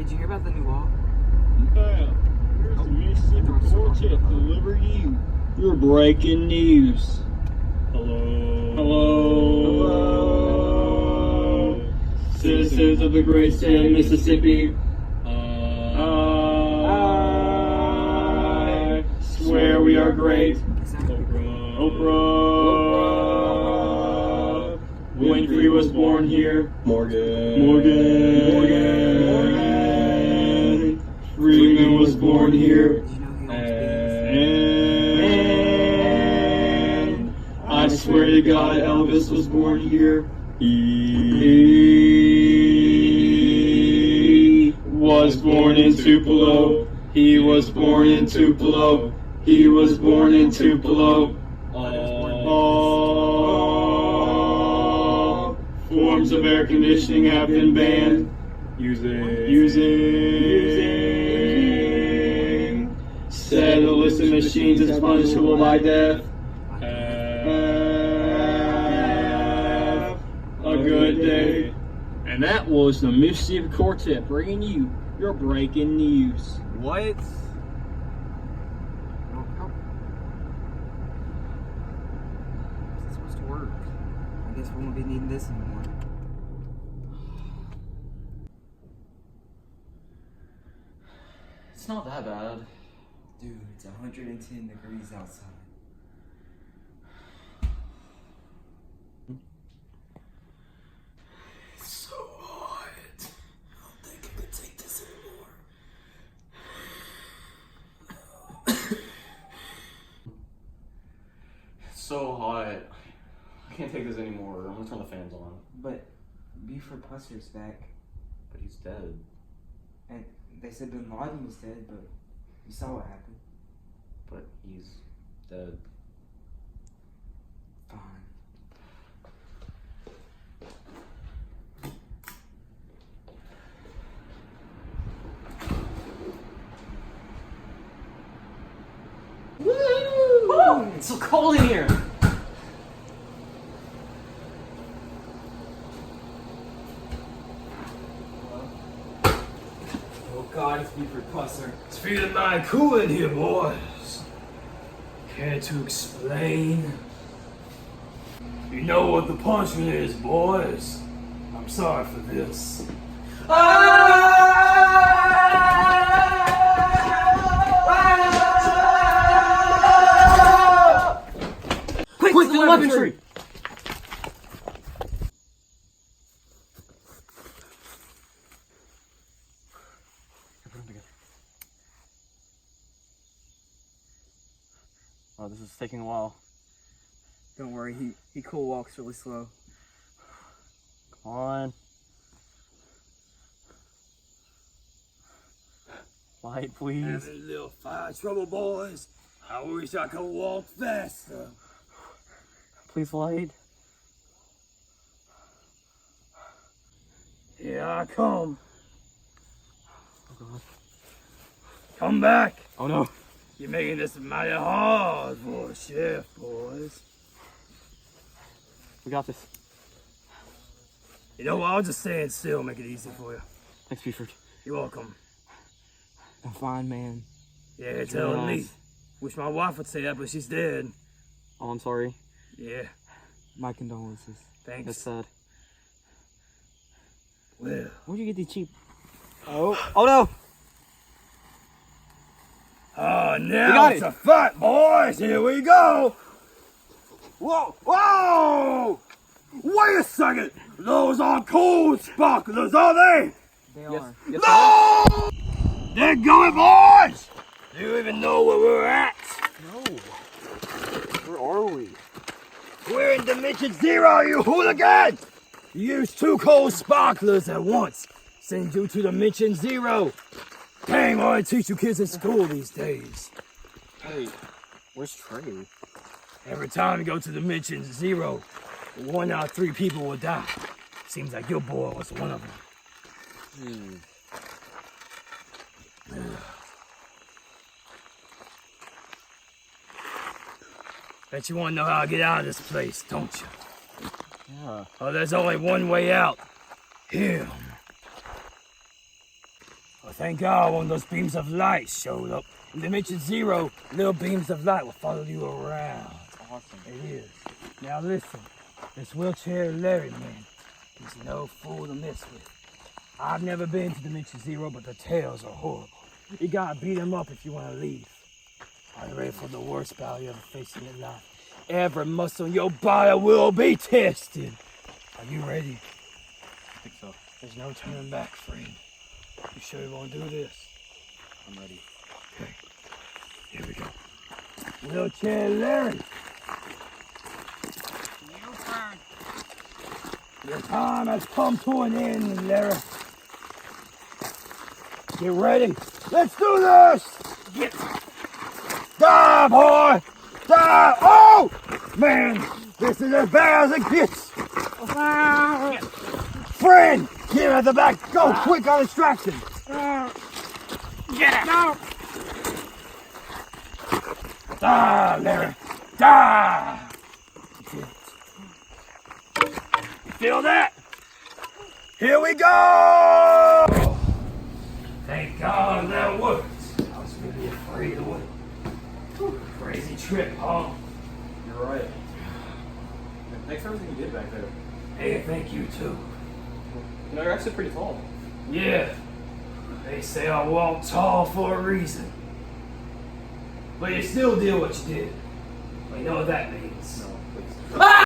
Hey, did you hear about the new law? Yeah. Here's the Mississippi Quartet to deliver you your breaking news. Hello. Hello. Citizens of the great state of Mississippi. I swear we are great. Oprah. Winfrey was born here. Morgan. Freeman was born here. And I swear to God, Elvis was born here. He was born in Tupelo. He was born in Tupelo. He was born in Tupelo. All forms of air conditioning have been banned. Using said illicit machines is punishable by death. Have a good day. And that was the Mississippi Quartet bringing you your breaking news. What? It's supposed to work. I guess we won't be needing this anymore. It's not that bad. Dude, it's 110 degrees outside. It's so hot. I don't think I could take this anymore. It's so hot. I can't take this anymore. I'm gonna turn the fans on. But Buford Pusser's back. But he's dead. And they said Bin Laden was dead, but you saw what happened. But he's dead. Fine. Woo! It's so cold in here. Oh God, it's Buford Pusser. It's feeling mighty cool in here, boys. Care to explain? You know what the punishment is, boys. I'm sorry for this. Quick, the weaponry! Oh, this is taking a while. Don't worry, he cool walks really slow. Come on. Light, please. Having a little fire trouble, boys. I wish I could walk faster. Please, light. Here I come. Oh, God. Come back. Oh, no. You're making this mighty hard for a chef, boys. We got this. You know what? I'll just stand still, make it easy for you. Thanks, Buford. You're welcome. I'm fine, man. Yeah, it's telling me. nice. Wish my wife would say that, but she's dead. Oh, I'm sorry. Yeah, My condolences. thanks. That's sad. Well, Where'd you get these cheap? Oh no! now got it's it. a fight, boys. Here we go. Whoa, whoa! Wait a second. Those aren't cold sparklers, are they? They are. Yes, No! They're going, boys. Do you even know where we're at? No. Where are we? We're in Dimension Zero, you hooligan! You used 2 cold sparklers at once. Send you to Dimension Zero. Dang, all I teach you kids in school these days. Hey, where's Trey? Every time you go to Dimension Zero, 1 out of 3 people will die. Seems like your boy was one of them. Bet you want to know how to get out of this place, don't you? Yeah. Oh, there's only one way out. Him. Well, thank God one of those beams of light showed up. In Dimension Zero, little beams of light will follow you around. Awesome. It is. Now listen, this wheelchair Larry man, he's no fool to mess with. I've never been to Dimension Zero, but the tales are horrible. You gotta beat him up if you wanna leave. Are you ready for the worst battle you ever faced in your life? Every muscle in your body will be tested. Are you ready? I think so. There's no turning back, friend. You sure you wanna do this? I'm ready. Okay, here we go. Wheelchair Larry. Your time has come to an end, Larry. Get ready. Let's do this! Get. Die, boy! Die! Oh! Man, this is as bad as it gets. Friend, get him at the back. Go quick on distraction. Get it! No! Die, Larry! Die! You feel that? Here we go! Thank God that worked. I was really afraid of it. Crazy trip, huh? You're right. Thanks for everything you did back there. Hey, thank you too. You know, you're actually pretty tall. Yeah, they say I walk tall for a reason. But you still did what you did. Well, you know what that means. No, please.